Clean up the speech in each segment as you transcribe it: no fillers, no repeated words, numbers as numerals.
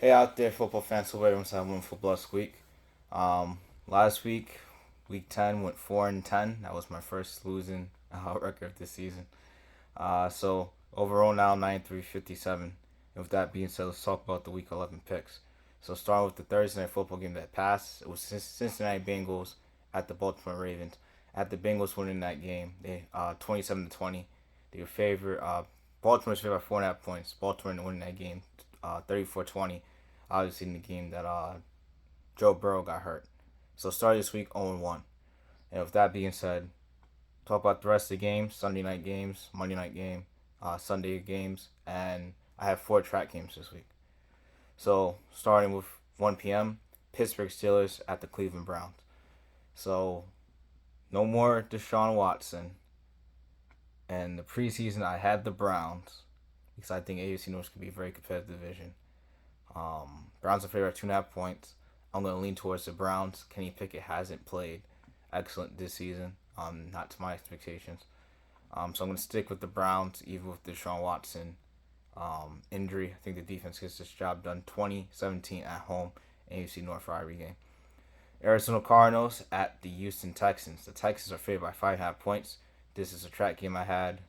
Hey out there, football fans. Hope everyone's having one football blessed week. Last week, week 10 went 4-10. That was my first losing record this season. So overall now 93-57. And with that being said, let's talk about the week 11 picks. So starting with the Thursday night football game that passed, it was Cincinnati Bengals at the Baltimore Ravens. At the Bengals winning that game, they 27-20. They were favored. Baltimore's favored by 4.5 points. Baltimore winning that game 34-20. Obviously in the game that Joe Burrow got hurt. So started this week 0-1. And with that being said, talk about the rest of the games: Sunday night games, Monday night game, Sunday games, and I have 4 track games this week. So starting with 1 p.m., Pittsburgh Steelers at the Cleveland Browns. So no more Deshaun Watson. And the preseason, I had the Browns because I think AFC North could be a very competitive division. Browns are favored at 2.5 points. I'm going to lean towards the Browns. Kenny Pickett hasn't played excellent this season, not to my expectations. So I'm going to stick with the Browns, even with the Deshaun Watson injury. I think the defense gets this job done. 2017 at home, AFC North rivalry game. Arizona Cardinals at the Houston Texans. The Texans are favored by 5.5 points. This is a track game I had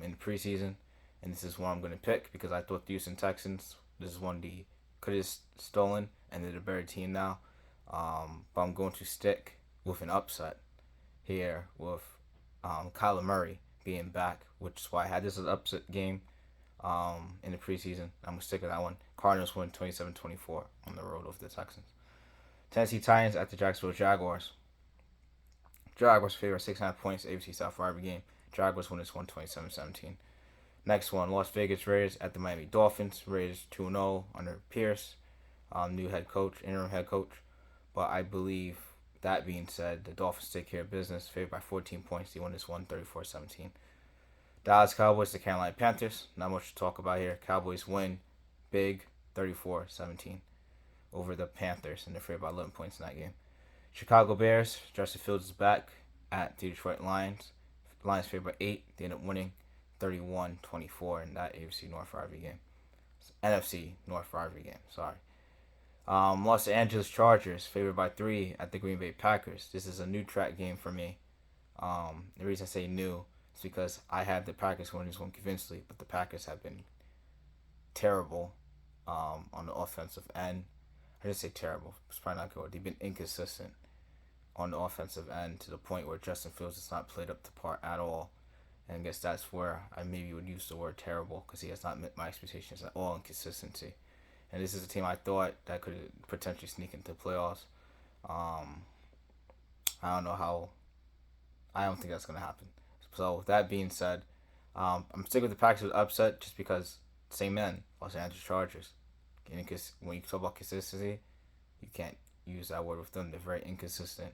in the preseason, and this is one I'm going to pick because I thought the Houston Texans, this is one the could have stolen, and they're the better team now. But I'm going to stick with an upset here with Kyler Murray being back, which is why I had this as an upset game in the preseason. I'm going to stick with that one. Cardinals win 27-24 on the road over the Texans. Tennessee Titans at the Jacksonville Jaguars. Jaguars favor 6.5 points, AFC South rivalry game. Jaguars win this one 27-17. Next one, Las Vegas Raiders at the Miami Dolphins. Raiders 2-0 under Pierce, new head coach, interim head coach. But I believe, that being said, the Dolphins take care of business, favored by 14 points. They won this one 34-17. Dallas Cowboys to Carolina Panthers. Not much to talk about here. Cowboys win big 34-17 over the Panthers, and they're favored by 11 points in that game. Chicago Bears, Justin Fields is back at the Detroit Lions. Lions favored by 8. They end up winning 31-24 in that AFC North rivalry game. NFC North rivalry game, sorry. Los Angeles Chargers favored by 3 at the Green Bay Packers. This is a new track game for me. The reason I say new is because I had the Packers winning this one convincingly, but the Packers have been terrible on the offensive end. I didn't say terrible. It's probably not good. They've been inconsistent on the offensive end to the point where Justin Fields has not played up to par at all. And I guess that's where I maybe would use the word terrible, because he has not met my expectations at all in consistency. And this is a team I thought that could potentially sneak into the playoffs. I don't know how. I don't think that's going to happen. So with that being said, I'm sticking with the Packers with upset just because same men, Los Angeles Chargers. When you talk about consistency, you can't use that word with them. They're very inconsistent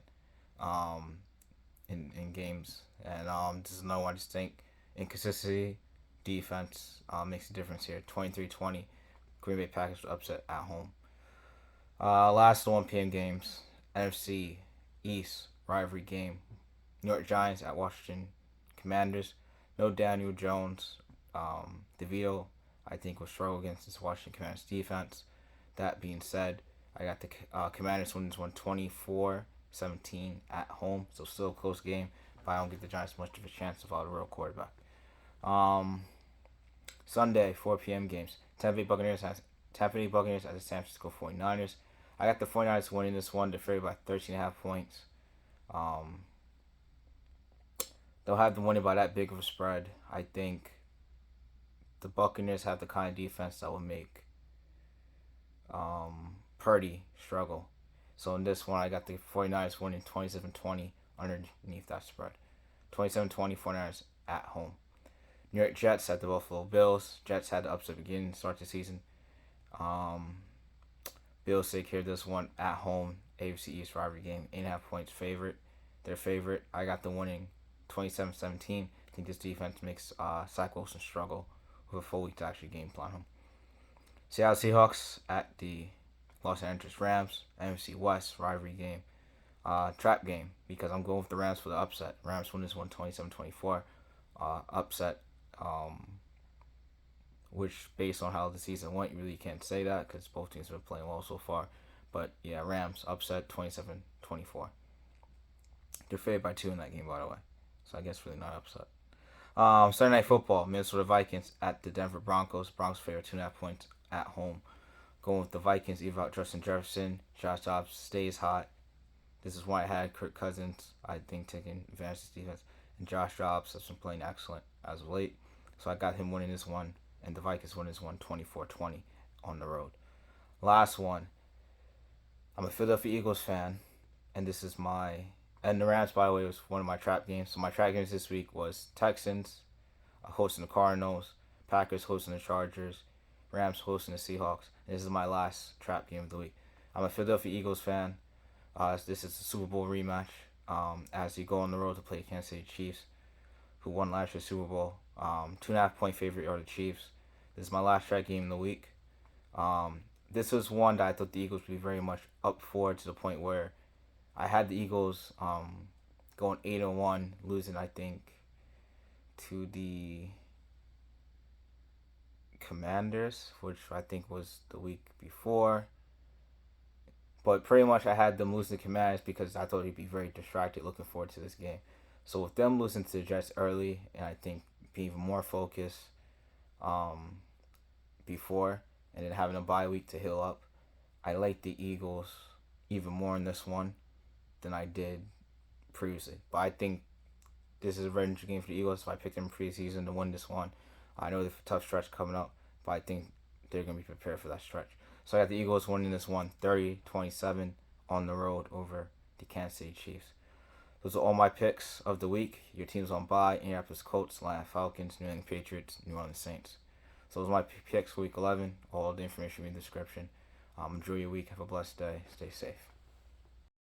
in games. And this is another one I just think inconsistency, defense makes a difference here. 23-20, Green Bay Packers upset at home. Last 1 p.m. games, NFC East rivalry game. New York Giants at Washington Commanders. No Daniel Jones. DeVito, I think, will struggle against this Washington Commanders defense. That being said, I got the Commanders winning this one 24-17 at home. So still a close game, but I don't give the Giants much of a chance without a real quarterback. Sunday, 4 p.m. games. Tampa Bay Buccaneers at the San Francisco 49ers. I got the 49ers winning this one. They're favored by 13.5 points. They'll have them winning by that big of a spread. I think the Buccaneers have the kind of defense that will make Purdy struggle. So in this one, I got the 49ers winning 27-20 underneath that spread. 27-20 49ers at home. New York Jets at the Buffalo Bills. Jets had the upset beginning to start the season. Bills take care of this one at home. AFC East rivalry game. 8.5 points favorite. Their favorite. I got the winning 27-17. I think this defense makes Zach Wilson struggle with a full week to actually game plan him. Seattle Seahawks at the Los Angeles Rams. NFC West rivalry game. Trap game, because I'm going with the Rams for the upset. Rams win this one 27-24. Upset which based on how the season went, you really can't say that because both teams have been playing well so far. But yeah, Rams upset 27-24. They're favored by 2 in that game, by the way. So I guess really not upset. Sunday Night Football, Minnesota Vikings at the Denver Broncos. Broncos favored 2.5 points at home. Going with the Vikings, even out Justin Jefferson. Josh Dobbs stays hot. This is why I had Kirk Cousins, I think, taking advantage of his defense. And Josh Dobbs has been playing excellent as of late. So I got him winning this one. And the Vikings winning this one 24-20 on the road. Last one. I'm a Philadelphia Eagles fan. And this is my... And the Rams, by the way, was one of my trap games. So my trap games this week was Texans hosting the Cardinals, Packers hosting the Chargers, Rams hosting the Seahawks. And this is my last trap game of the week. I'm a Philadelphia Eagles fan. This is the Super Bowl rematch as you go on the road to play the Kansas City Chiefs, who won last year's Super Bowl. 2.5 point favorite are the Chiefs. This is my last trap game of the week. This was one that I thought the Eagles would be very much up for, to the point where I had the Eagles going 8-1, losing, I think, to the Commanders, which I think was the week before. But pretty much I had them losing the Commanders because I thought they'd be very distracted looking forward to this game. So with them losing to the Jets early, and I think being even more focused before, and then having a bye week to heal up, I like the Eagles even more in this one than I did previously. But I think this is a very interesting game for the Eagles. If I picked them preseason to win this one, I know there's a tough stretch coming up, but I think they're going to be prepared for that stretch. So I got the Eagles winning this one 30-27 on the road over the Kansas City Chiefs. Those are all my picks of the week. Your team's on bye: Indianapolis Colts, Atlanta Falcons, New England Patriots, New Orleans Saints. So those are my picks for week 11. All the information in the description. Enjoy your week. Have a blessed day. Stay safe.